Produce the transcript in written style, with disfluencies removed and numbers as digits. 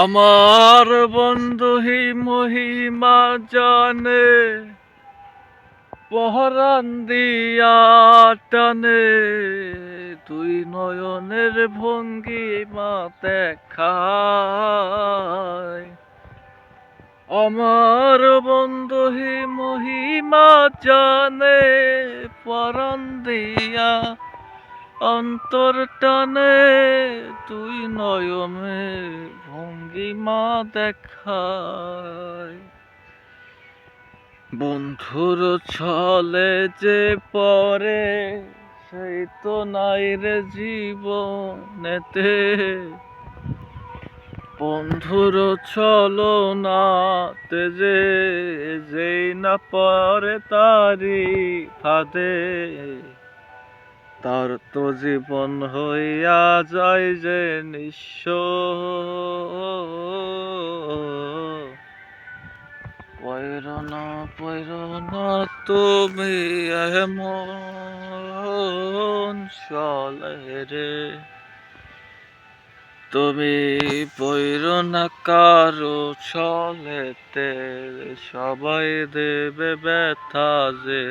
আমার বন্ধু মহিমা জানে, পহরান দিয়া টানে, তুই নয়নের ভঙ্গিমা দেখায়। আমার বন্ধু মহিমা জানে, পরাণ দিয়া অন্তর টানে, তুই নয়নে ভঙ্গিমা দেখায়। বন্ধুর ছলে যে পরে সেই তো নাই রে জীবনেতে, বন্ধুর ছলো নাতে যেই না পরে তারি ফাঁদে, তার তো জীবন হইয়া যায় যে নিঃস্ব। পয়রনা তুমি এমন চলে রে, তুমি পয়রনা কারো ছলেতে, সবাই দেবে ব্যথা যে।